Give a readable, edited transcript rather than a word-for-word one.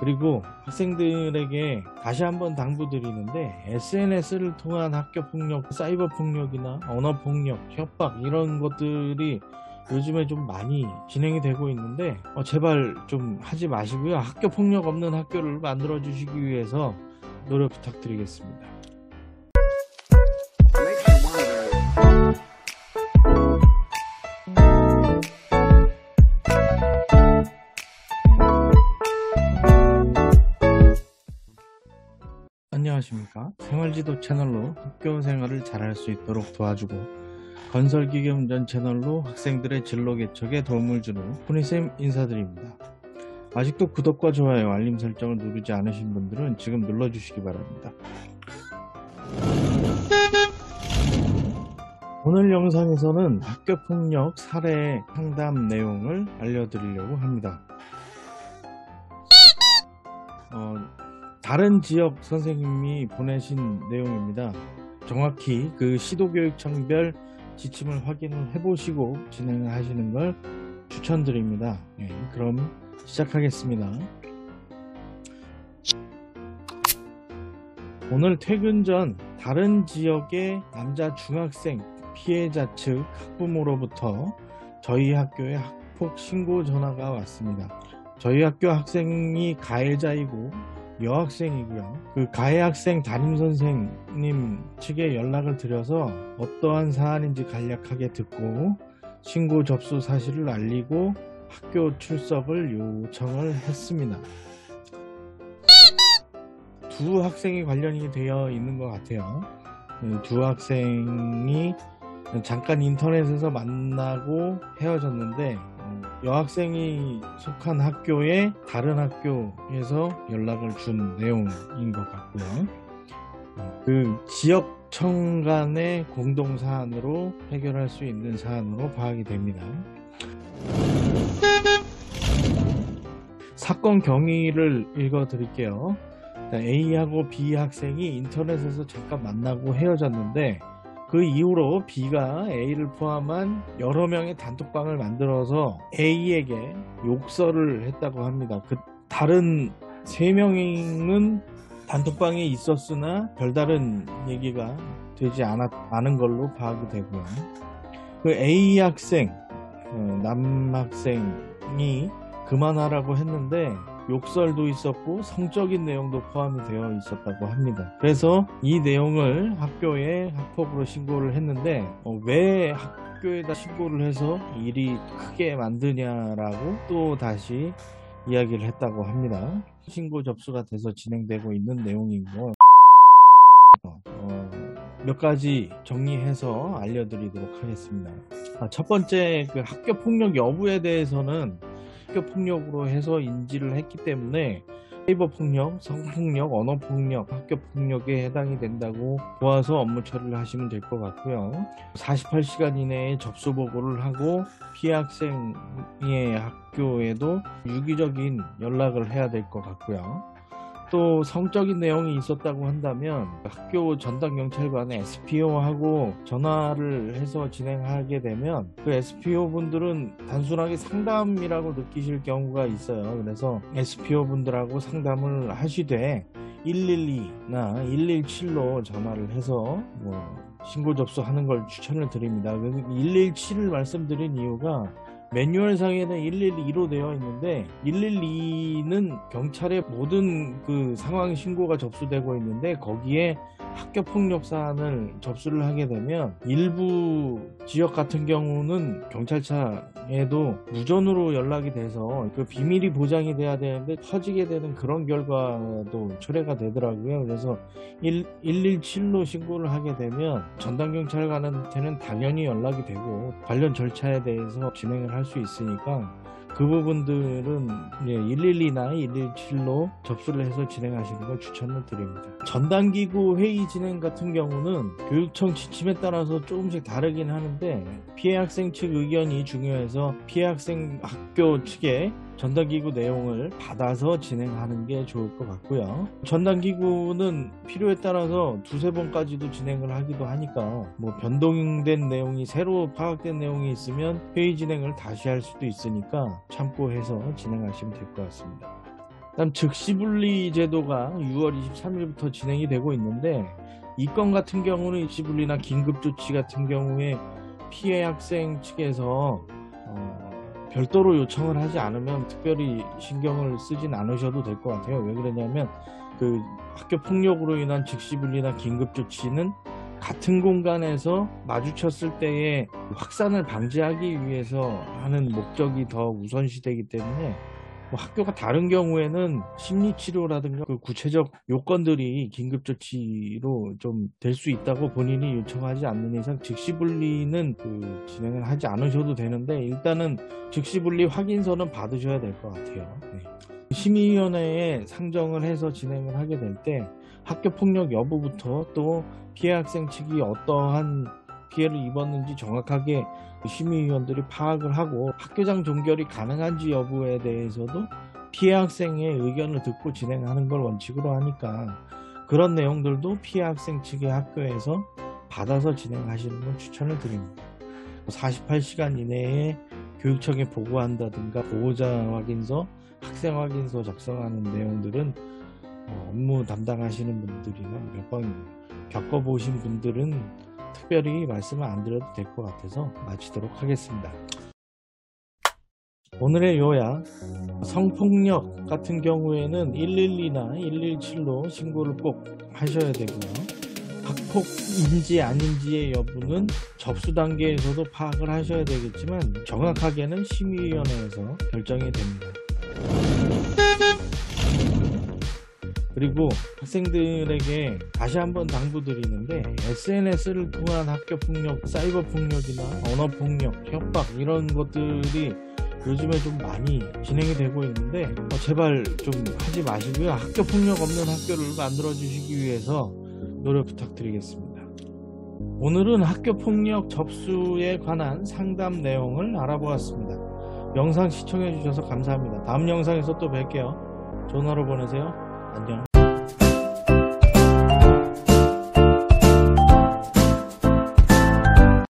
그리고 학생들에게 다시 한번 당부드리는데, SNS를 통한 학교폭력, 사이버폭력이나 언어폭력, 협박 이런 것들이 요즘에 좀 많이 진행이 되고 있는데 제발 좀 하지 마시고요. 학교폭력 없는 학교를 만들어 주시기 위해서 노력 부탁드리겠습니다. 안녕하십니까. 생활지도 채널로 학교 생활을 잘할 수 있도록 도와주고, 건설기계운전 채널로 학생들의 진로 개척에 도움을 주는 훈이쌤 인사드립니다. 아직도 구독과 좋아요, 알림 설정을 누르지 않으신 분들은 지금 눌러주시기 바랍니다. 오늘 영상에서는 학교폭력 사례 상담 내용을 알려드리려고 합니다. 다른 지역 선생님이 보내신 내용입니다. 정확히 그 시도교육청별 지침을 확인을 해보시고 진행을 하시는 걸 추천드립니다. 그럼 시작하겠습니다. 오늘 퇴근 전 다른 지역의 남자 중학생 피해자 측 학부모로부터 저희 학교에 학폭 신고 전화가 왔습니다. 저희 학교 학생이 가해자이고 여학생이고요. 그 가해 학생 담임선생님 측에 연락을 드려서 어떠한 사안인지 간략하게 듣고 신고 접수 사실을 알리고 학교 출석을 요청을 했습니다. 두 학생이 관련이 되어 있는 것 같아요. 두 학생이 잠깐 인터넷에서 만나고 헤어졌는데, 여학생이 속한 학교에 다른 학교에서 연락을 준 내용인 것 같고요. 그 지역청 간의 공동사안으로 해결할 수 있는 사안으로 파악이 됩니다. 사건 경위를 읽어 드릴게요. A하고 B 학생이 인터넷에서 잠깐 만나고 헤어졌는데, 그 이후로 B가 A를 포함한 여러 명의 단톡방을 만들어서 A에게 욕설을 했다고 합니다. 그 다른 3명은 단톡방에 있었으나 별다른 얘기가 되지 않은 걸로 파악이 되고요. 그 A 학생, 남학생이 그만하라고 했는데 욕설도 있었고 성적인 내용도 포함이 되어 있었다고 합니다. 그래서 이 내용을 학교에 학폭으로 신고를 했는데 왜 학교에다 신고를 해서 일이 크게 만드냐라고 또 다시 이야기를 했다고 합니다. 신고 접수가 돼서 진행되고 있는 내용이고, 몇 가지 정리해서 알려드리도록 하겠습니다. 첫 번째, 그 학교 폭력 여부에 대해서는 학교 폭력으로 해서 인지를 했기 때문에 사이버 폭력, 성폭력, 언어 폭력, 학교 폭력에 해당이 된다고 보아서 업무 처리를 하시면 될 것 같고요. 48시간 이내에 접수 보고를 하고 피해 학생의 학교에도 유기적인 연락을 해야 될 것 같고요. 또 성적인 내용이 있었다고 한다면 학교 전담경찰관의 SPO하고 전화를 해서 진행하게 되면 그 SPO 분들은 단순하게 상담이라고 느끼실 경우가 있어요. 그래서 SPO 분들하고 상담을 하시되 112나 117로 전화를 해서 신고 접수하는 걸 추천을 드립니다. 117을 말씀드린 이유가 매뉴얼상에는 112로 되어 있는데 112는 경찰의 모든 그 상황 신고가 접수되고 있는데, 거기에 학교 폭력 사안을 접수를 하게 되면 일부 지역 같은 경우는 경찰차에도 무전으로 연락이 돼서 그 비밀이 보장이 돼야 되는데 퍼지게 되는 그런 결과도 초래가 되더라고요. 그래서 117로 신고를 하게 되면 전담경찰관한테는 당연히 연락이 되고 관련 절차에 대해서 진행을 할 수 있으니까 그 부분들은 112나 117로 접수를 해서 진행하시는 걸 추천을 드립니다. 전담기구 회의 진행 같은 경우는 교육청 지침에 따라서 조금씩 다르긴 하는데, 피해 학생 측 의견이 중요해서 피해 학생 학교 측에 전담기구 내용을 받아서 진행하는 게 좋을 것 같고요. 전담기구는 필요에 따라서 두세 번까지도 진행을 하기도 하니까 변동된 내용이, 새로 파악된 내용이 있으면 회의 진행을 다시 할 수도 있으니까 참고해서 진행하시면 될 것 같습니다. 그다음 즉시분리 제도가 6월 23일부터 진행이 되고 있는데, 이 건 같은 경우는 즉시분리나 긴급조치 같은 경우에 피해 학생 측에서 별도로 요청을 하지 않으면 특별히 신경을 쓰진 않으셔도 될 것 같아요. 왜 그러냐면 그 학교 폭력으로 인한 즉시분리나 긴급조치는 같은 공간에서 마주쳤을 때의 확산을 방지하기 위해서 하는 목적이 더 우선시되기 때문에, 학교가 다른 경우에는 심리치료라든가 그 구체적 요건들이 긴급조치로 좀 될 수 있다고 본인이 요청하지 않는 이상 즉시분리는 진행을 하지 않으셔도 되는데, 일단은 즉시분리 확인서는 받으셔야 될 것 같아요. 네. 심의위원회에 상정을 해서 진행을 하게 될 때 학교폭력 여부부터 또 피해 학생 측이 어떠한 피해를 입었는지 정확하게 심의위원들이 파악을 하고, 학교장 종결이 가능한지 여부에 대해서도 피해 학생의 의견을 듣고 진행하는 걸 원칙으로 하니까, 그런 내용들도 피해 학생 측의 학교에서 받아서 진행하시는 걸 추천을 드립니다. 48시간 이내에 교육청에 보고한다든가 보호자 확인서, 학생 확인서 작성하는 내용들은 업무 담당하시는 분들이나 몇 번 겪어보신 분들은 특별히 말씀을 안 드려도 될 것 같아서 마치도록 하겠습니다. 오늘의 요약: 성폭력 같은 경우에는 112나 117로 신고를 꼭 하셔야 되고요. 학폭인지 아닌지의 여부는 접수 단계에서도 파악을 하셔야 되겠지만, 정확하게는 심의위원회에서 결정이 됩니다. 그리고 학생들에게 다시 한번 당부드리는데, SNS를 통한 학교폭력, 사이버폭력이나 언어폭력, 협박 이런 것들이 요즘에 좀 많이 진행이 되고 있는데, 제발 좀 하지 마시고요. 학교폭력 없는 학교를 만들어 주시기 위해서 노력 부탁드리겠습니다. 오늘은 학교폭력 접수에 관한 상담 내용을 알아보았습니다. 영상 시청해 주셔서 감사합니다. 다음 영상에서 또 뵐게요. 좋은 하루 보내세요. 안녕.